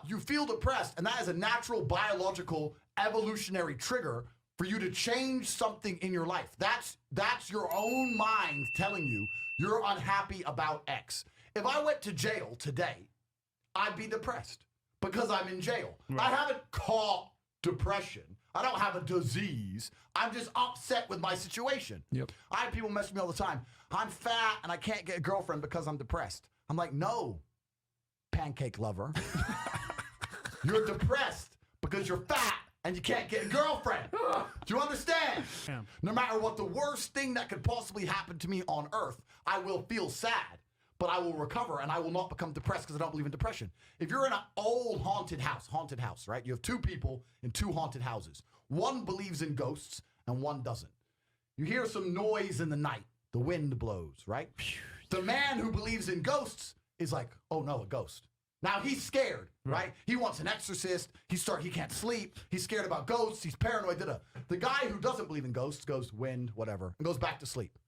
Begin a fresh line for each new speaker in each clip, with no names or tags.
you feel depressed, and that is a natural biological evolutionary trigger for you to change something in your life. That's your own mind telling you you're unhappy about X. If I went to jail today, I'd be depressed because I'm in jail. Right. I haven't caught depression. I don't have a disease. I'm just upset with my situation.
Yep.
I have people mess with me all the time. I'm fat and I can't get a girlfriend because I'm depressed. I'm like, no, pancake lover. You're depressed because you're fat and you can't get a girlfriend. Do you understand?
Yeah.
No matter what the worst thing that could possibly happen to me on earth, I will feel sad, but I will recover and I will not become depressed because I don't believe in depression. If you're in an old haunted house, right? You have two people in two haunted houses. One believes in ghosts and one doesn't. You hear some noise in the night. The wind blows, right? The man who believes in ghosts is like, oh no, a ghost. Now he's scared, right? He wants an exorcist. He can't sleep. He's scared about ghosts. He's paranoid. The guy who doesn't believe in ghosts goes wind, whatever, and goes back to sleep.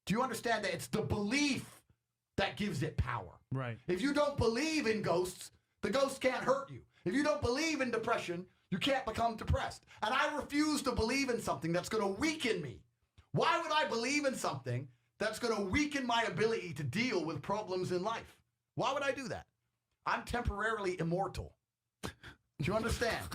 Do you understand that it's the belief that gives it power?
Right.
If you don't believe in ghosts, the ghost can't hurt you. If you don't believe in depression, you can't become depressed. And I refuse to believe in something that's going to weaken me. Why would I believe in something that's going to weaken my ability to deal with problems in life? Why would I do that? I'm temporarily immortal. Do you understand?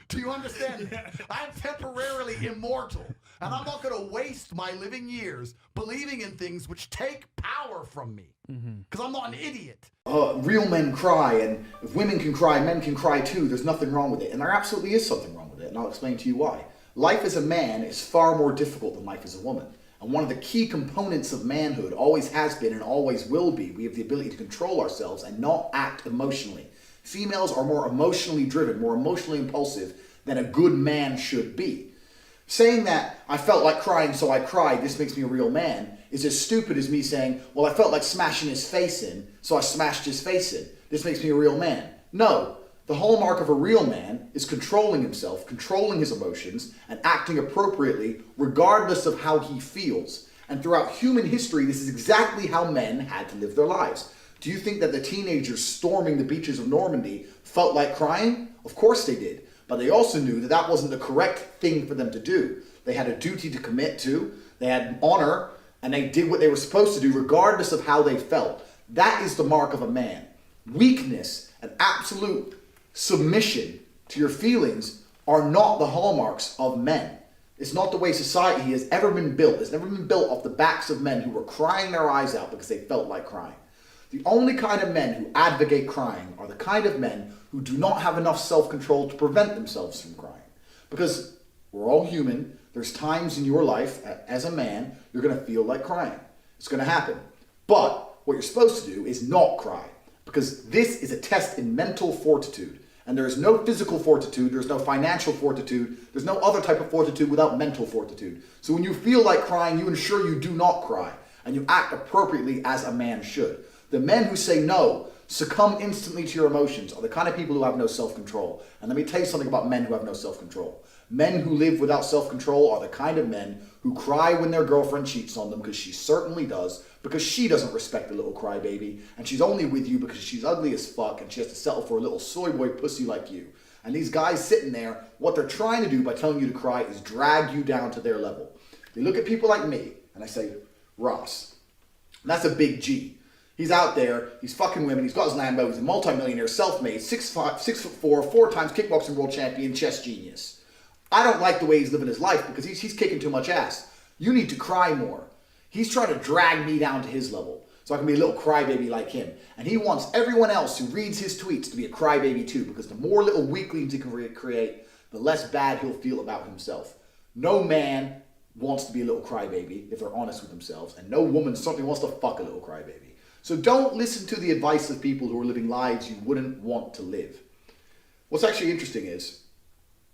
Do you understand? Yeah. I'm temporarily immortal. And I'm not going to waste my living years believing in things which take power from me. Because I'm not an idiot.
Real men cry, and if women can cry, men can cry too. There's nothing wrong with it. And there absolutely is something wrong with it, and I'll explain to you why. Life as a man is far more difficult than life as a woman. And one of the key components of manhood always has been and always will be, we have the ability to control ourselves and not act emotionally. Females are more emotionally driven, more emotionally impulsive than a good man should be. Saying that I felt like crying so I cried, this makes me a real man, is as stupid as me saying, well, I felt like smashing his face in, so I smashed his face in. This makes me a real man. No, the hallmark of a real man is controlling himself, controlling his emotions, and acting appropriately regardless of how he feels. And throughout human history, this is exactly how men had to live their lives. Do you think that the teenagers storming the beaches of Normandy felt like crying? Of course they did. But they also knew that that wasn't the correct thing for them to do. They had a duty to commit to, they had an honor, and they did what they were supposed to do regardless of how they felt. That is the mark of a man. Weakness and absolute submission to your feelings are not the hallmarks of men. It's not the way society has ever been built. It's never been built off the backs of men who were crying their eyes out because they felt like crying. The only kind of men who advocate crying are the kind of men who do not have enough self-control to prevent themselves from crying. Because we're all human. There's times in your life, as a man, you're going to feel like crying. It's going to happen. But what you're supposed to do is not cry. Because this is a test in mental fortitude. And there is no physical fortitude, there's no financial fortitude, there's no other type of fortitude without mental fortitude. So when you feel like crying, you ensure you do not cry. And you act appropriately as a man should. The men who say no, succumb instantly to your emotions, are the kind of people who have no self-control. And let me tell you something about men who have no self-control. Men who live without self-control are the kind of men who cry when their girlfriend cheats on them, because she certainly does, because she doesn't respect the little crybaby, and she's only with you because she's ugly as fuck and she has to settle for a little soy boy pussy like you. And these guys sitting there, what they're trying to do by telling you to cry is drag you down to their level. They look at people like me, and I say, Ross, that's a big G. He's out there, he's fucking women, he's got his Lambo, he's a multimillionaire, self-made, 6'4", 4 times kickboxing world champion, chess genius. I don't like the way he's living his life because he's kicking too much ass. You need to cry more. He's trying to drag me down to his level so I can be a little crybaby like him. And he wants everyone else who reads his tweets to be a crybaby too, because the more little weaklings he can create, the less bad he'll feel about himself. No man wants to be a little crybaby if they're honest with themselves, and no woman certainly wants to fuck a little crybaby. So don't listen to the advice of people who are living lives you wouldn't want to live. What's actually interesting is,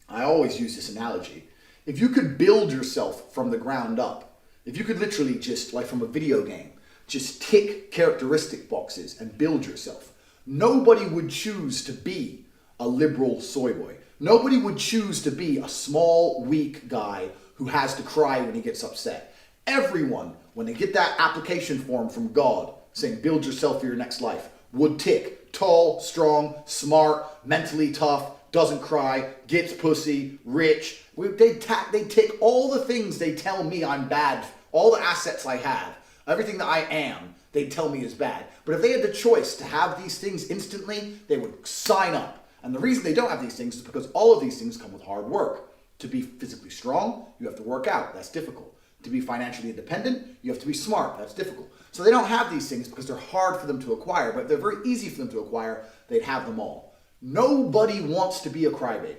I always use this analogy. If you could build yourself from the ground up, if you could literally just, like from a video game, just tick characteristic boxes and build yourself, nobody would choose to be a liberal soy boy. Nobody would choose to be a small, weak guy who has to cry when he gets upset. Everyone, when they get that application form from God saying build yourself for your next life, would tick tall, strong, smart, mentally tough, doesn't cry, gets pussy, rich. They take all the things they tell me I'm bad, all the assets I have, everything that I am, they tell me is bad. But if they had the choice to have these things instantly, they would sign up. And the reason they don't have these things is because all of these things come with hard work. To be physically strong, you have to work out. That's difficult. To be financially independent, you have to be smart. That's difficult. So they don't have these things because they're hard for them to acquire, but they're very easy for them to acquire. They'd have them all. Nobody wants to be a crybaby.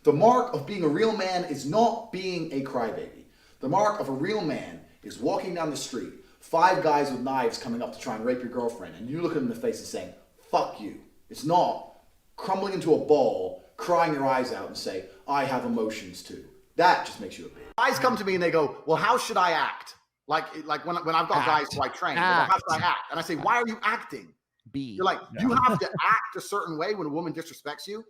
The mark of being a real man is not being a crybaby. The mark of a real man is walking down the street, 5 guys with knives coming up to try and rape your girlfriend, and you look at them in the face and saying, fuck you. It's not crumbling into a ball, crying your eyes out and say, I have emotions too. That just makes you a bitch. Guys come to me and they go, well, how should I act? Like when I've got guys who I train, they go, how should I act? And I say, why are you acting? You're like, you have to act a certain way when a woman disrespects you.